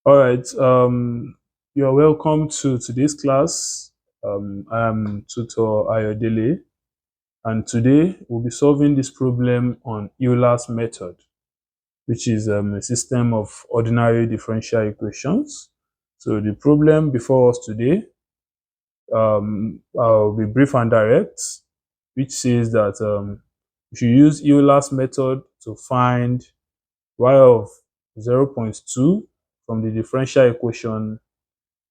All right. You're welcome to today's class. I am Tutor Ayodele, and today we'll be solving this problem on Euler's method, which is a system of ordinary differential equations. So the problem before us today, I'll be brief and direct, which says that if you use Euler's method to find y of 0.2 from the differential equation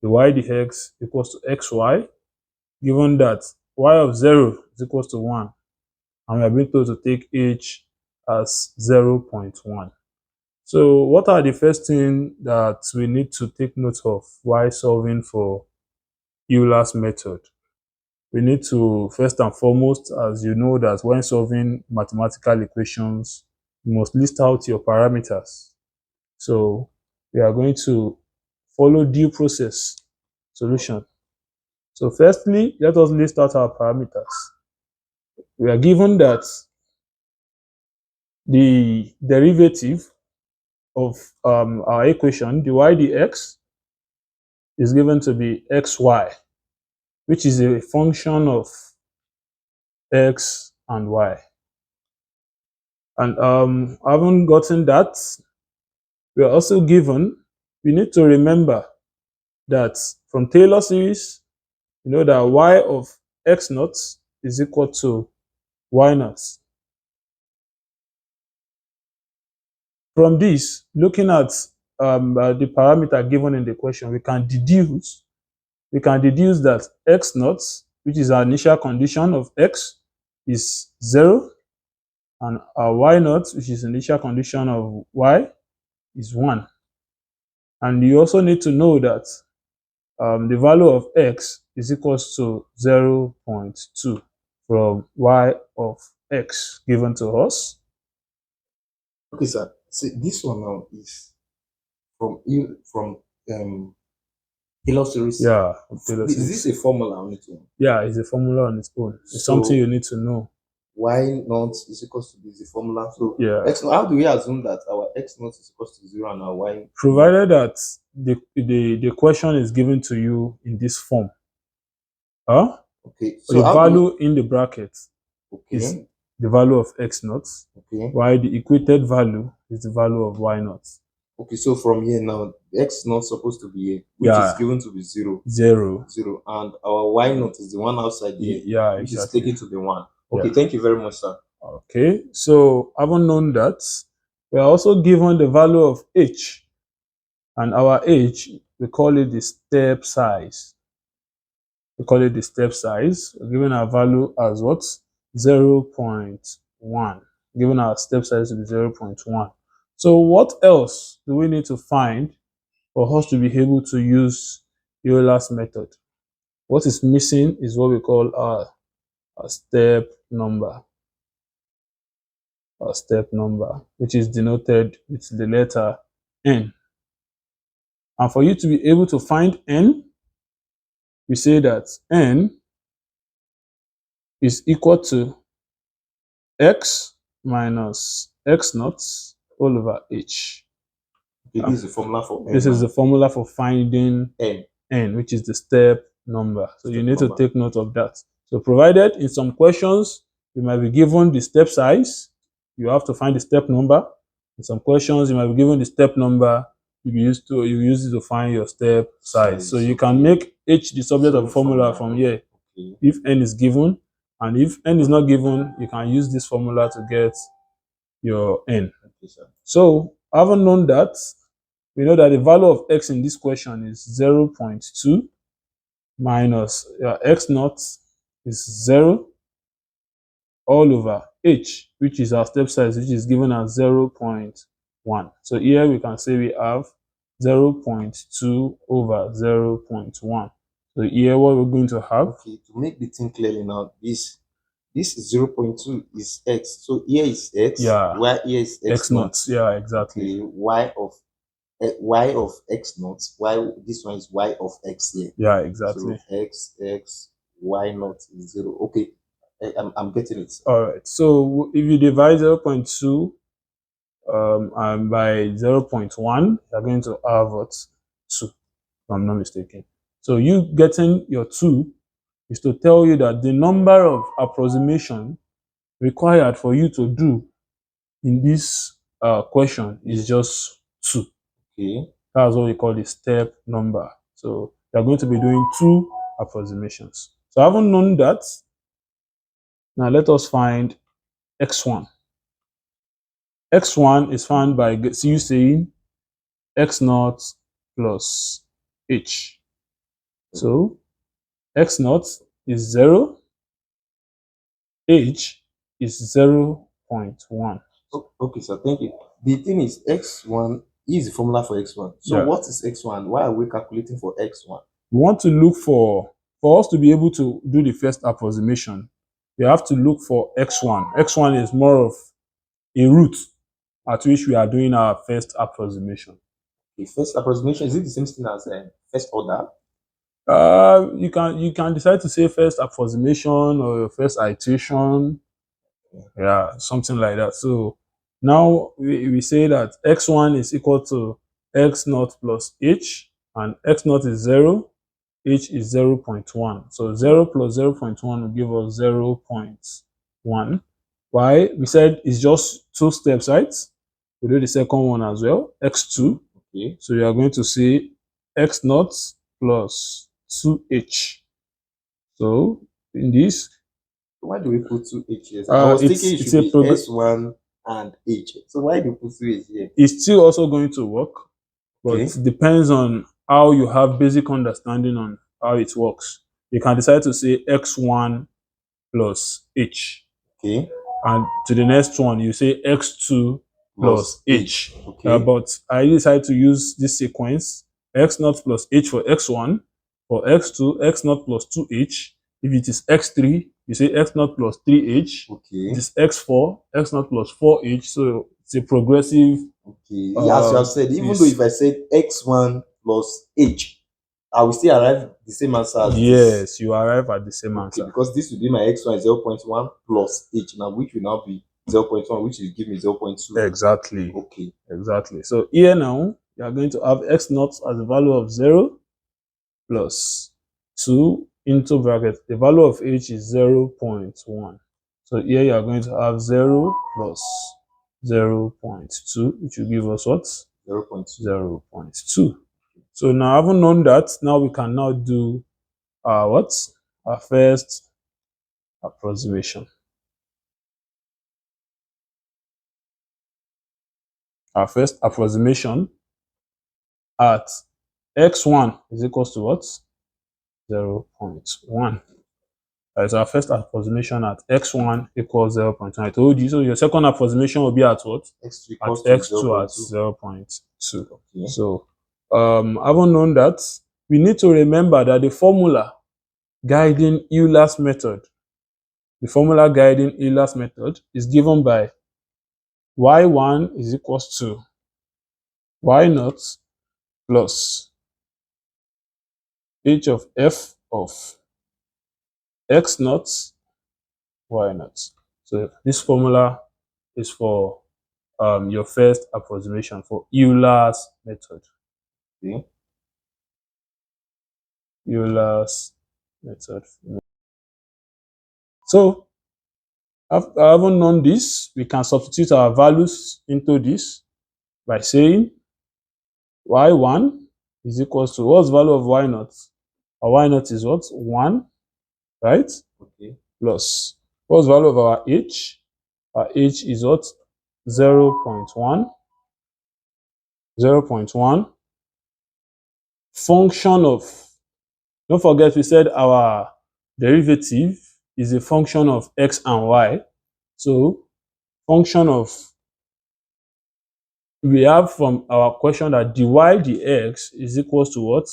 the y dx equals to xy, given that y of 0 is equals to 1, and we are being told to take h as 0.1. So what are the first things that we need to take note of while solving for Euler's method? We need to, first and foremost, as you know, that when solving mathematical equations, you must list out your parameters. So we are going to follow due process solution. So firstly, let us list out our parameters. We are given that the derivative of our equation, dy dx, is given to be xy, which is a function of x and y. And having gotten that, we are also given, we need to remember that from Taylor series, you know that y of x naught is equal to y naught. From this, looking at the parameter given in the question, we can deduce that x naught, which is our initial condition of x, is 0, and our y naught, which is the initial condition of y, is 1. And you also need to know that the value of x is equals to 0.2 from y of x given to us. Okay, sir. See, this one now is from Taylor series. Yeah. Is this a formula on its own? Yeah, it's a formula on its own. It's something you need to know. Y naught is equals to this, the formula. So yeah, x naught, how do we assume that our x naught is equals to 0 and our y? Provided that the question is given to you in this form. Okay. So the value in the bracket is the value of x naught, while the equated value is the value of y naught. Okay, so from here now, x naught supposed to be a, which is given to be 0. 0. And our y naught is the one outside here, which is taken to be 1. Okay, thank you very much, sir. Okay, so having known that, we are also given the value of h, and our h, we call it the step size. We're given our value as what? 0.1. Given our step size to be 0.1. So what else do we need to find for us to be able to use Euler's method? What is missing is what we call our step number. Our step number, which is denoted with the letter n. And for you to be able to find n, we say that n is equal to x minus x naught all over h. Okay, this is the formula for n. This is the formula for finding n, which is the step number. So you need to take note of that. So provided in some questions, you might be given the step size, you have to find the step number. In some questions, you might be given the step number, you use it to find your step size. So you can make h the subject of the formula from here. If n is given, and if n is not given, you can use this formula to get your n. So having known that, we know that the value of x in this question is 0.2 minus x naught is 0 all over h, which is our step size, which is given as 0.1. So here we can say we have 0.2 over 0.1. So here what we're going to have. Okay, to make the thing clearly now, this 0.2 is x. So here is x. Yeah. Why here is x naught. Yeah, exactly. Okay, y of x naught. Why this one is y of x here. Yeah, exactly. So x y naught is 0. Okay, I'm getting it. All right. So if you divide 0.2 and by 0.1, you're going to have what? 2, if I'm not mistaken. So you getting your 2 is to tell you that the number of approximation required for you to do in this question is just 2. Okay. That's what we call the step number. So you're going to be doing 2 approximations. So having known that, now let us find x1. x1 is found by you saying x0 plus h. So x0 is 0, h is 0.1. Okay, so thank you. The thing is, x1 is the formula for x1. So what is x1? Why are we calculating for x1? We want to look for us to be able to do the first approximation, we have to look for x1. x1 is more of a root at which we are doing our first approximation. The first approximation, is it the same thing as first order? You can decide to say first approximation or first iteration, something like that. So now we say that x1 is equal to x0 plus h, and x0 is 0, h is 0.1. So 0 plus 0.1 will give us 0.1. Why? We said it's just 2 steps, right? We do the second one as well, x2. Okay. So you are going to say x0 plus 2h. So in this, why do we put 2h here? I was thinking it should be s1 and h. So why do you put 2h here? It's still also going to work, but it depends on how you have basic understanding on how it works. You can decide to say x1 plus h. Okay. And to the next one, you say x2 plus h. Okay. But I decide to use this sequence, x0 plus h for x1, for x2, x0 plus 2h. If it is x3, you say x0 plus 3h. Okay. It is x4, x0 plus 4h. So it's a progressive. Okay. As you have said, even though if I said x1 plus h, I will still arrive at the same answer as this. You arrive at the same answer. Because this will be my x1 0.1 plus h, now which will now be 0.1, which will give me 0.2. Exactly. Okay. Exactly. So here now, you are going to have x0 as the value of 0 plus 2 into bracket. The value of h is 0.1. So here you are going to have 0 plus 0.2, which will give us what? 0.2. 0.2. So now having known that, now we can now do our first approximation. Our first approximation at x1 is equals to what? 0.1. That's our first approximation at x1 equals 0.1. I told you. So your second approximation will be at what? X2 at x2 at 0.2. Okay. So having known that, we need to remember that the formula guiding Euler's method, is given by y1 is equals to y0 plus h of f of x0 y0. So this formula is for your first approximation for Euler's method. Okay. Euler's method. So after having known this, we can substitute our values into this by saying y1 is equals to what's the value of y0? Our y0 is what? 1, right? Okay. Plus what's the value of our h? Our h is what? 0.1. 0.1. Function of, don't forget we said our derivative is a function of x and y. So function of, we have from our question that dy dx is equals to what?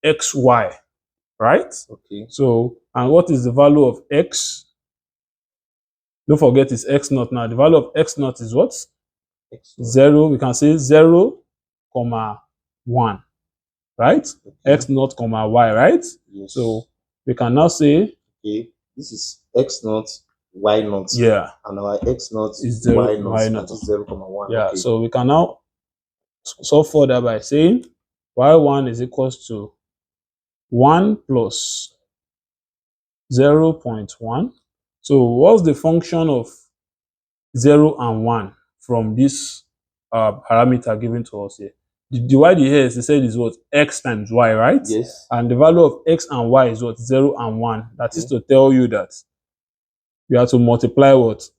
Xy, right? Okay. So, and what is the value of x? Don't forget it's x0 now. The value of x0 is what? 0. We can say 0, 1, right? Okay. X0, y, right? Yes. So we can now say, okay, this is x0, y0. Yeah. And our x0 is 0, y0. That is 0, 1. Yeah. Okay. So we can now solve further by saying y1 is equals to 1 plus 0.1. So what's the function of 0 and 1 from this parameter given to us here? The y here is said is what? X times y, right? Yes. And the value of x and y is what? 0 and 1. That is to tell you that you have to multiply what?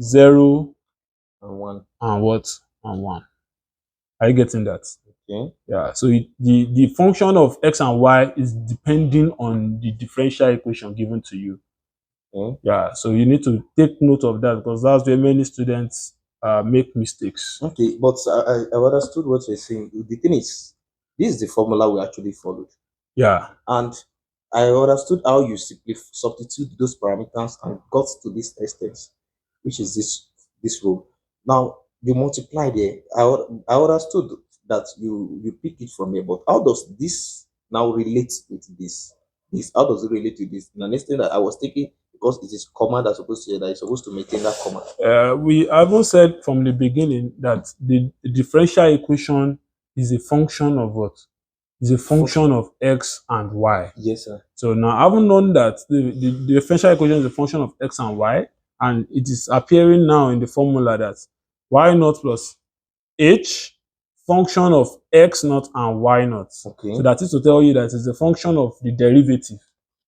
0 and 1. And what? And 1. Are you getting that? Okay. Yeah. So the function of x and y is depending on the differential equation given to you. Okay. Yeah. So you need to take note of that because that's where many students make mistakes. Okay, but I understood what you're saying. The thing is, this is the formula we actually followed. Yeah. And I understood how you substitute those parameters and got to this extent, which is this rule. Now you multiply there. I understood that you pick it from here, but how does this now relate with this? How does it relate to this? The next thing that I was thinking, because it is comma that's supposed to that is supposed to maintain that comma. We haven't said from the beginning that the differential equation is a function of what? Is a function of x and y. Yes, sir. So now, having known that the differential equation is a function of x and y, and it is appearing now in the formula that y naught plus h function of x naught and y naught. Okay. So that is to tell you that it's a function of the derivative.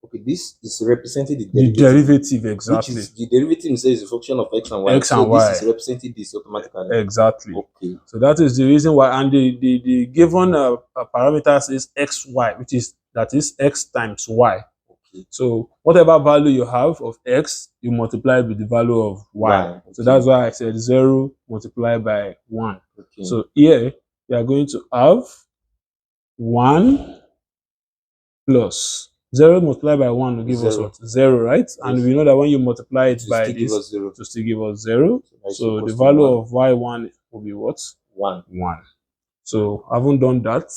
Okay, this is representing the derivative. The derivative, exactly. Which is, the derivative says a function of x and y. X and y. This is representing this automatically. Exactly. Okay. So that is the reason why, and the given parameters is xy, which is that is x times y. Okay. So whatever value you have of x, you multiply with the value of y. Okay. So that's why I said 0 multiplied by 1. Okay. So here you are going to have 1 plus 0 multiplied by 1 will give us what? 0, right? Yes. And we know that when you multiply it by this, to still give us 0. So the value of y1 will be what? 1. So having done that,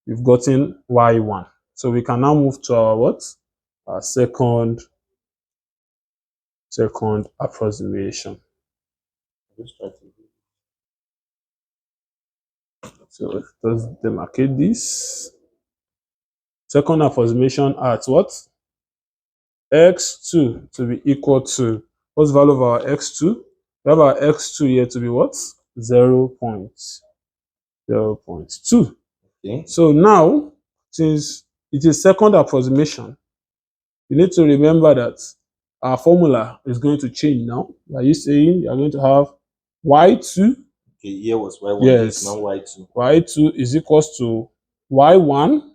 we've gotten y1. So we can now move to our what? Our second approximation. So let's demarcate this. Second approximation at what? x2 to be equal to, what's the value of our x2? We have our x2 here to be what? 0.2. Okay. So now, since it is second approximation, you need to remember that our formula is going to change now. Are you saying you are going to have y2? Okay, here was y1, yes, now y2. y2 is equals to y1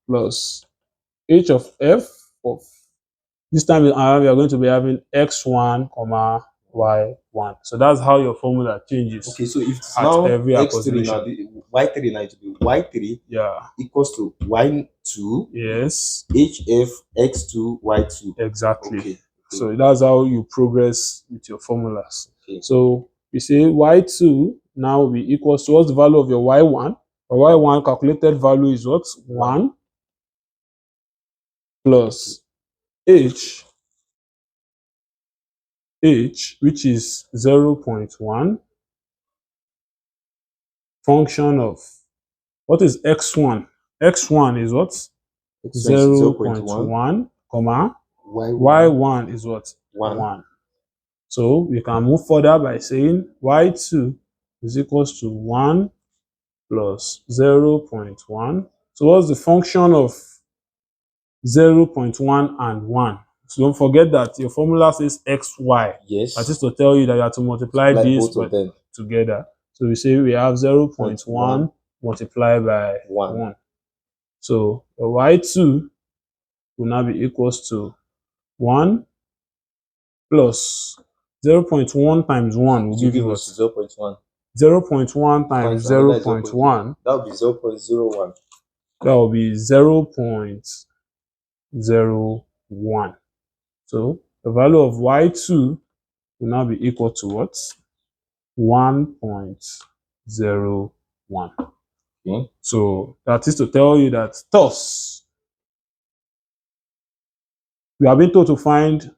plus h of f of, this time around we are going to be having x1, y1. So that's how your formula changes. Okay, so if it's now every x3 now, y3 now to be y3 equals to y2 yes hf x2 y2. Exactly. Okay. So that's how you progress with your formulas. Okay. So we say y2 now will be equals to, what's the value of your y1? Your y1 calculated value is what? 1 plus h, which is 0.1, function of, what is x1? x1 is what? 0.1, comma, y1 is what? 1. So we can move further by saying y2 is equals to 1 plus 0.1. So what's the function of 0.1 and 1? So don't forget that your formula says xy. Yes. That is to tell you that you have to multiply these together. So we say we have 0.1 multiplied by 1. So the y2 will now be equals to 1 plus 0.1 times 1 will give us 0.1. 0.1 times 0.1. That would be 0.01. That will be 0.01. So the value of y2 will now be equal to what? 1.01. Okay. So that is to tell you that thus we have been told to find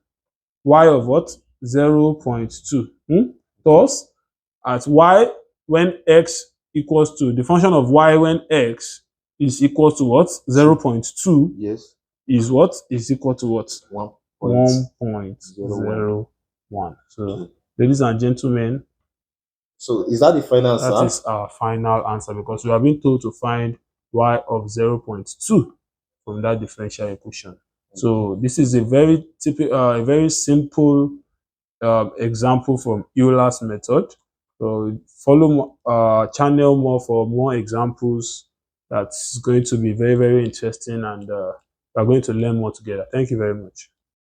y of what? 0.2. Thus at y, when x equals to the function of y when x is equal to what? 0.2 Yes. is what? Is equal to what? 1.01. 1.01. So, ladies and gentlemen, so is that the final answer? that is our final answer because we have been told to find y of 0.2 from that differential equation. So this is a very typical, a very simple example from Euler's method. So follow channel more for more examples. That's going to be very, very interesting, and we're going to learn more together. Thank you very much.